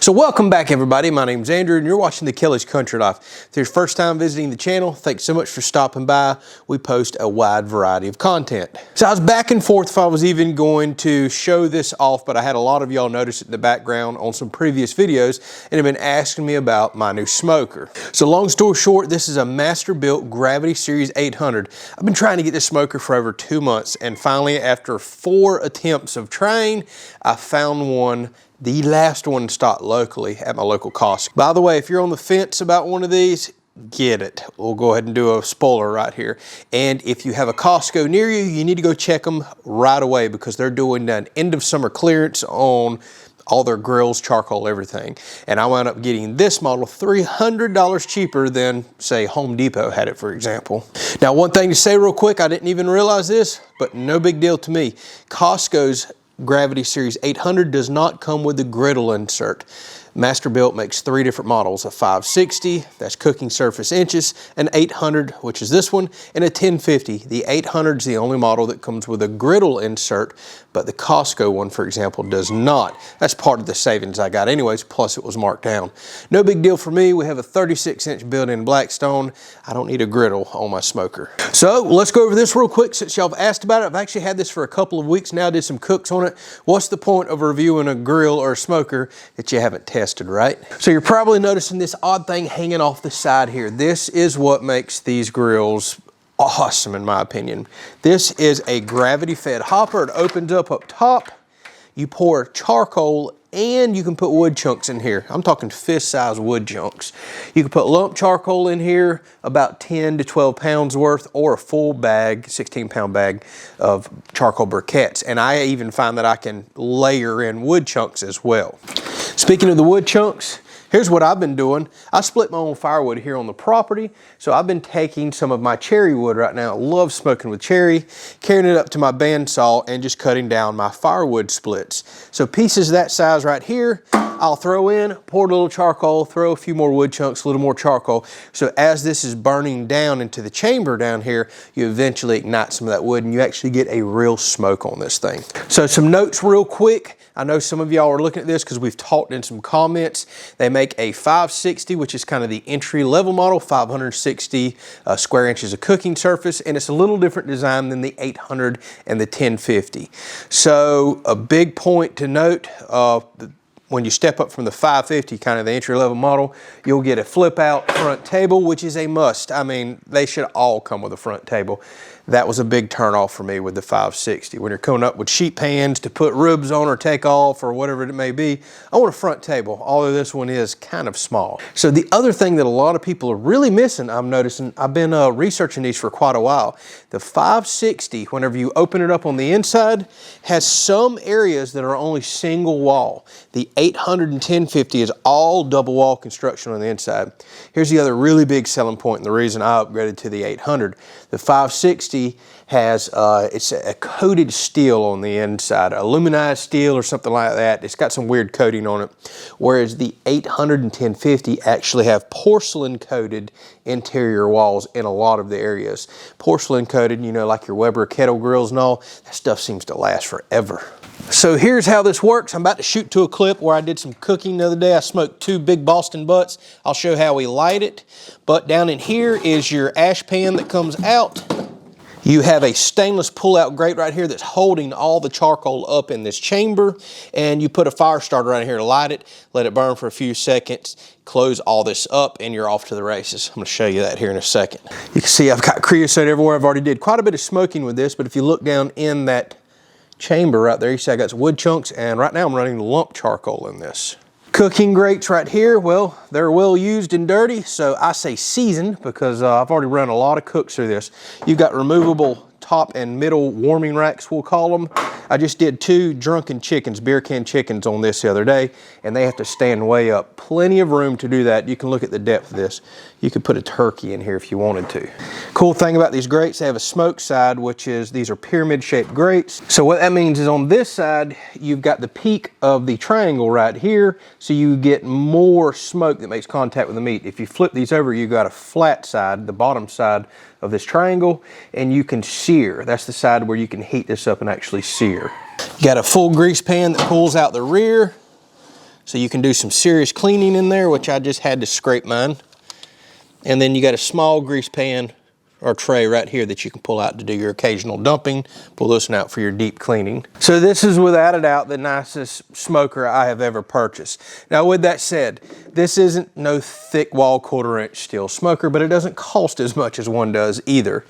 So welcome back everybody, my name's Andrew and you're watching the Kelley's Country Life. If it's your first time visiting the channel, thanks so much for stopping by. We post a wide variety of content. So I was back and forth if I was even going to show this off, but I had a lot of y'all notice it in the background on some previous videos and have been asking me about my new smoker. So long story short, this is a Masterbuilt Gravity Series 800. I've been trying to get this smoker for over 2 months and finally after 4 attempts of trying, I found one. The last one stocked locally at my local Costco. By the way, if you're on the fence about one of these, get it. We'll go ahead and do a spoiler right here. And if you have a Costco near you, you need to go check them right away because they're doing an end of summer clearance on all their grills, charcoal, everything. And I wound up getting this model $300 cheaper than, say, Home Depot had it, for example. Now, one thing to say real quick, I didn't even realize this, but no big deal to me. Costco's Gravity Series 800 does not come with the griddle insert. Masterbuilt makes 3 different models, a 560, that's cooking surface inches, an 800, which is this one, and a 1050. The 800 is the only model that comes with a griddle insert, but the Costco one, for example, does not. That's part of the savings I got anyways, plus it was marked down. No big deal for me. We have a 36-inch built-in Blackstone. I don't need a griddle on my smoker. So let's go over this real quick since y'all have asked about it. I've actually had this for a couple of weeks now, did some cooks on it. What's the point of reviewing a grill or a smoker that you haven't tested, right? So you're probably noticing this odd thing hanging off the side here. This is what makes these grills awesome in my opinion. This is a gravity fed hopper. It opens up top. You pour charcoal and you can put wood chunks in here. I'm talking fist size wood chunks. You can put lump charcoal in here, about 10 to 12 pounds worth, or a full bag, 16-pound bag of charcoal briquettes. And I even find that I can layer in wood chunks as well. Speaking of the wood chunks, here's what I've been doing. I split my own firewood here on the property, so I've been taking some of my cherry wood right now. I love smoking with cherry, carrying it up to my bandsaw and just cutting down my firewood splits. So pieces that size right here, I'll throw in, pour a little charcoal, throw a few more wood chunks, a little more charcoal. So as this is burning down into the chamber down here, you eventually ignite some of that wood and you actually get a real smoke on this thing. So some notes real quick. I know some of y'all are looking at this because we've talked in some comments. They make a 560, which is kind of the entry level model, 560 square inches of cooking surface, and it's a little different design than the 800 and the 1050. So a big point to note, when you step up from the 550, kind of the entry level model, you'll get a flip out front table, which is a must. I mean, they should all come with a front table. That was a big turn off for me with the 560. When you're coming up with sheet pans to put ribs on or take off or whatever it may be, I want a front table, although this one is kind of small. So the other thing that a lot of people are really missing, I'm noticing, I've been researching these for quite a while. The 560, whenever you open it up on the inside, has some areas that are only single wall. The 800 and 1050 is all double wall construction on the inside. Here's the other really big selling point and the reason I upgraded to the 800. The 560 has, it's a coated steel on the inside, aluminized steel or something like that. It's got some weird coating on it. Whereas the 800 and 1050 actually have porcelain coated interior walls in a lot of the areas. Porcelain coated, you know, like your Weber kettle grills and all, that stuff seems to last forever. So here's how this works. I'm about to shoot to a clip where I did some cooking the other day. I smoked 2 big Boston butts. I'll show how we light it. But down in here is your ash pan that comes out. You have a stainless pull-out grate right here that's holding all the charcoal up in this chamber, and you put a fire starter right here to light it, let it burn for a few seconds, close all this up, and you're off to the races. I'm going to show you that here in a second. You can see I've got creosote everywhere. I've already did quite a bit of smoking with this, but if you look down in that chamber right there, you see I got some wood chunks, and right now I'm running lump charcoal in this. Cooking grates right here, well, they're well used and dirty, so I say seasoned because I've already run a lot of cooks through this. You've got removable top and middle warming racks, we'll call them. I just did 2 drunken chickens, beer can chickens on this the other day, and they have to stand way up. Plenty of room to do that. You can look at the depth of this. You could put a turkey in here if you wanted to. Cool thing about these grates, they have a smoke side, which is, these are pyramid shaped grates. So what that means is on this side, you've got the peak of the triangle right here, so you get more smoke that makes contact with the meat. If you flip these over, you've got a flat side, the bottom side of this triangle, and you can sear. That's the side where you can heat this up and actually sear. You got a full grease pan that pulls out the rear. So you can do some serious cleaning in there, which I just had to scrape mine. And then you got a small grease pan or tray right here that you can pull out to do your occasional dumping. Pull this one out for your deep cleaning. So this is without a doubt the nicest smoker I have ever purchased. Now with that said, this isn't no thick wall 1/4 inch steel smoker, but it doesn't cost as much as one does either.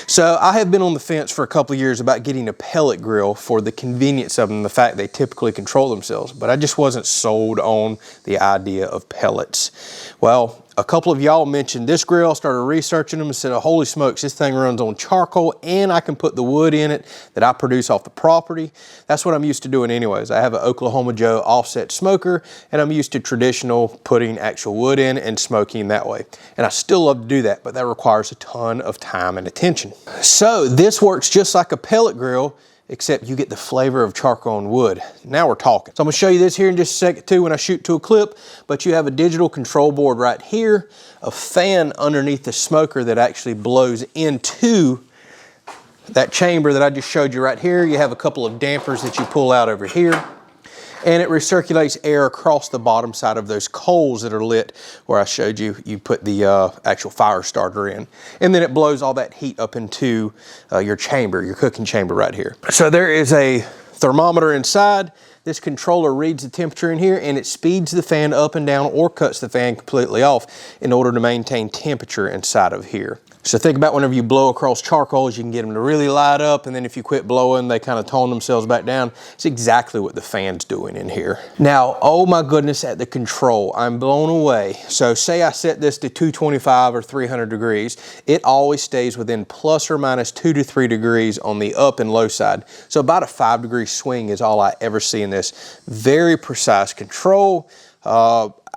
So I have been on the fence for a couple of years about getting a pellet grill for the convenience of them, the fact they typically control themselves, but I just wasn't sold on the idea of pellets. Well, a couple of y'all mentioned this grill, started researching them and said, oh, holy smokes, this thing runs on charcoal and I can put the wood in it that I produce off the property. That's what I'm used to doing anyways. I have an Oklahoma Joe offset smoker and I'm used to traditional putting actual wood in and smoking that way. And I still love to do that, but that requires a ton of time and attention. So this works just like a pellet grill, except you get the flavor of charcoal and wood. Now we're talking. So I'm gonna show you this here in just a second too when I shoot to a clip, but you have a digital control board right here, a fan underneath the smoker that actually blows into that chamber that I just showed you right here. You have a couple of dampers that you pull out over here, and it recirculates air across the bottom side of those coals that are lit where I showed you, you put the actual fire starter in. And then it blows all that heat up into your chamber, your cooking chamber right here. So there is a thermometer inside. This controller reads the temperature in here and it speeds the fan up and down or cuts the fan completely off in order to maintain temperature inside of here. So think about whenever you blow across charcoals, you can get them to really light up, and then if you quit blowing, they kind of tone themselves back down. It's exactly what the fan's doing in here. Now, oh my goodness, at the control, I'm blown away. So say I set this to 225 or 300 degrees, it always stays within plus or minus 2 to 3 degrees on the up and low side. So about a 5-degree swing is all I ever see in this. Very precise control.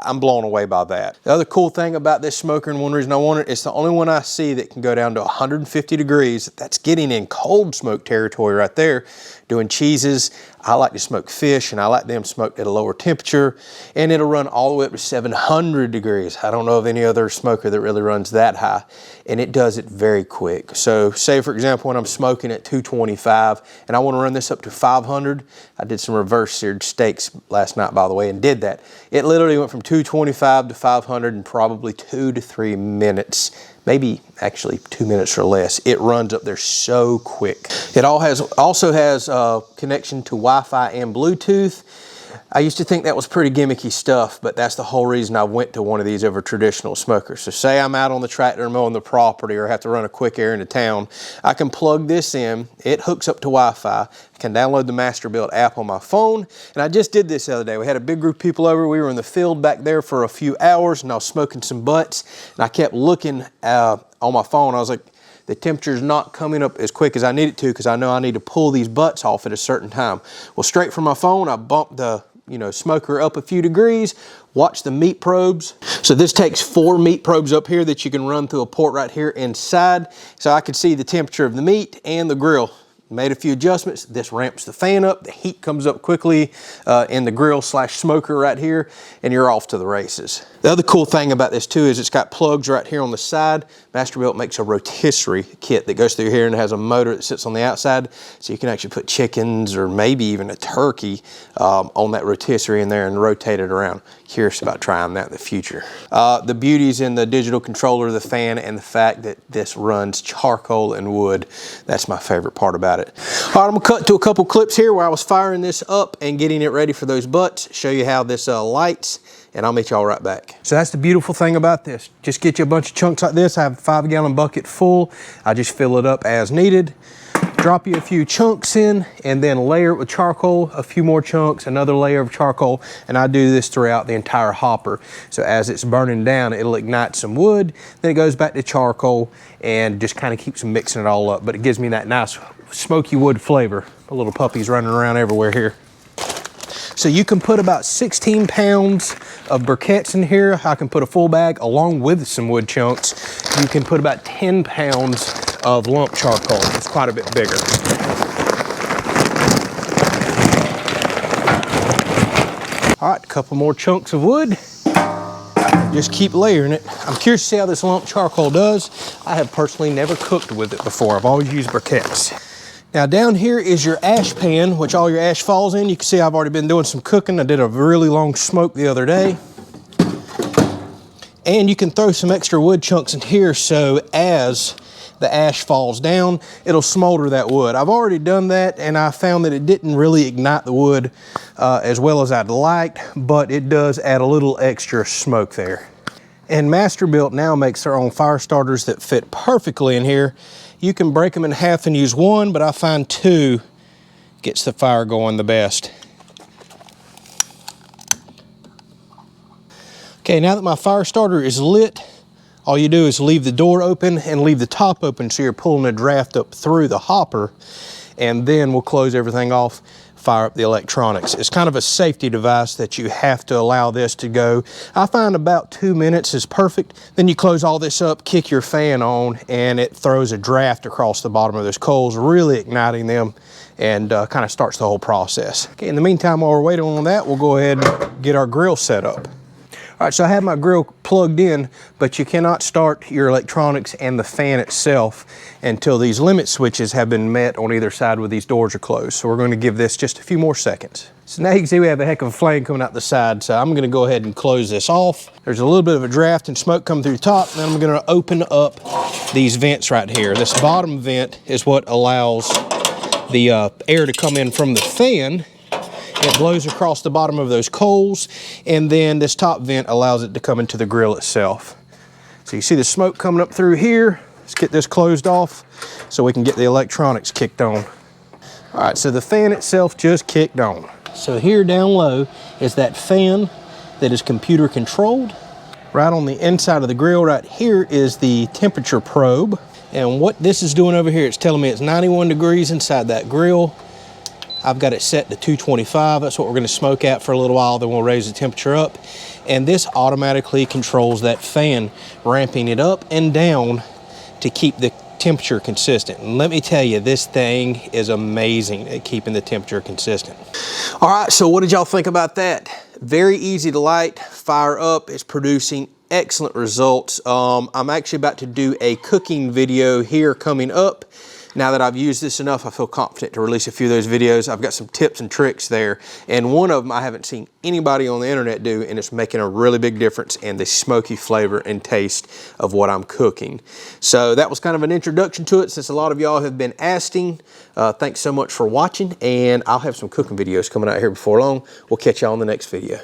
I'm blown away by that. The other cool thing about this smoker, and one reason I want it, it's the only one I see that can go down to 150 degrees. That's getting in cold smoke territory right there. Doing cheeses, I like to smoke fish, and I like them smoked at a lower temperature, and it'll run all the way up to 700 degrees. I don't know of any other smoker that really runs that high, and it does it very quick. So say, for example, when I'm smoking at 225, and I want to run this up to 500, I did some reverse seared steaks last night, by the way, and did that. It literally went from 225 to 500 in probably 2 to 3 minutes. Maybe actually 2 minutes or less. It runs up there so quick. It also has a connection to Wi-Fi and Bluetooth. I used to think that was pretty gimmicky stuff, but that's the whole reason I went to one of these over traditional smokers. So say I'm out on the tractor mowing the property or have to run a quick errand to town, I can plug this in, it hooks up to Wi-Fi, I can download the Masterbuilt app on my phone, and I just did this the other day. We had a big group of people over, we were in the field back there for a few hours, and I was smoking some butts, and I kept looking on my phone. I was like, the temperature's not coming up as quick as I need it to because I know I need to pull these butts off at a certain time. Well, straight from my phone, I bumped the smoker up a few degrees, watch the meat probes. So this takes 4 meat probes up here that you can run through a port right here inside. So I could see the temperature of the meat and the grill. Made a few adjustments. This ramps the fan up. The heat comes up quickly in the grill / smoker right here, and you're off to the races. The other cool thing about this too is it's got plugs right here on the side. Masterbuilt makes a rotisserie kit that goes through here and has a motor that sits on the outside, so you can actually put chickens or maybe even a turkey on that rotisserie in there and rotate it around. Curious about trying that in the future. The beauties in the digital controller, the fan, and the fact that this runs charcoal and wood. That's my favorite part about it. All right, I'm gonna cut to a couple clips here where I was firing this up and getting it ready for those butts, show you how this lights, and I'll meet y'all right back. So that's the beautiful thing about this. Just get you a bunch of chunks like this. I have a 5-gallon bucket full. I just fill it up as needed. Drop you a few chunks in and then layer it with charcoal, a few more chunks, another layer of charcoal, and I do this throughout the entire hopper. So as it's burning down, it'll ignite some wood, then it goes back to charcoal and just kind of keeps mixing it all up. But it gives me that nice smoky wood flavor. The little puppy's running around everywhere here. So you can put about 16 pounds of briquettes in here. I can put a full bag along with some wood chunks. You can put about 10 pounds of lump charcoal. It's quite a bit bigger. All right, a couple more chunks of wood. Just keep layering it. I'm curious to see how this lump charcoal does. I have personally never cooked with it before. I've always used briquettes. Now down here is your ash pan, which all your ash falls in. You can see I've already been doing some cooking. I did a really long smoke the other day. And you can throw some extra wood chunks in here so as the ash falls down, it'll smolder that wood. I've already done that and I found that it didn't really ignite the wood as well as I'd liked, but it does add a little extra smoke there. And Masterbuilt now makes their own fire starters that fit perfectly in here. You can break them in half and use one, but I find two gets the fire going the best. Okay, now that my fire starter is lit, all you do is leave the door open and leave the top open so you're pulling a draft up through the hopper, and then we'll close everything off, fire up the electronics. It's kind of a safety device that you have to allow this to go. I find about 2 minutes is perfect. Then you close all this up, kick your fan on, and it throws a draft across the bottom of those coals, really igniting them, and kind of starts the whole process. Okay, in the meantime, while we're waiting on that, we'll go ahead and get our grill set up. All right, so I have my grill plugged in, but you cannot start your electronics and the fan itself until these limit switches have been met on either side where these doors are closed. So we're going to give this just a few more seconds. So now you can see we have a heck of a flame coming out the side, so I'm going to go ahead and close this off. There's a little bit of a draft and smoke coming through the top, and then I'm going to open up these vents right here. This bottom vent is what allows the air to come in from the fan. It blows across the bottom of those coals, and then this top vent allows it to come into the grill itself. So you see the smoke coming up through here. Let's get this closed off so we can get the electronics kicked on. All right, so the fan itself just kicked on. So here down low is that fan that is computer controlled. Right on the inside of the grill right here is the temperature probe. And what this is doing over here, it's telling me it's 91 degrees inside that grill. I've got it set to 225. That's what we're going to smoke at for a little while, then we'll raise the temperature up. And this automatically controls that fan, ramping it up and down to keep the temperature consistent. And let me tell you, this thing is amazing at keeping the temperature consistent. All right, so what did y'all think about that? Very easy to light, fire up. It's producing excellent results. I'm actually about to do a cooking video here coming up. Now that I've used this enough, I feel confident to release a few of those videos. I've got some tips and tricks there, and one of them I haven't seen anybody on the internet do, and it's making a really big difference in the smoky flavor and taste of what I'm cooking. So that was kind of an introduction to it since a lot of y'all have been asking. Thanks so much for watching, and I'll have some cooking videos coming out here before long. We'll catch y'all on the next video.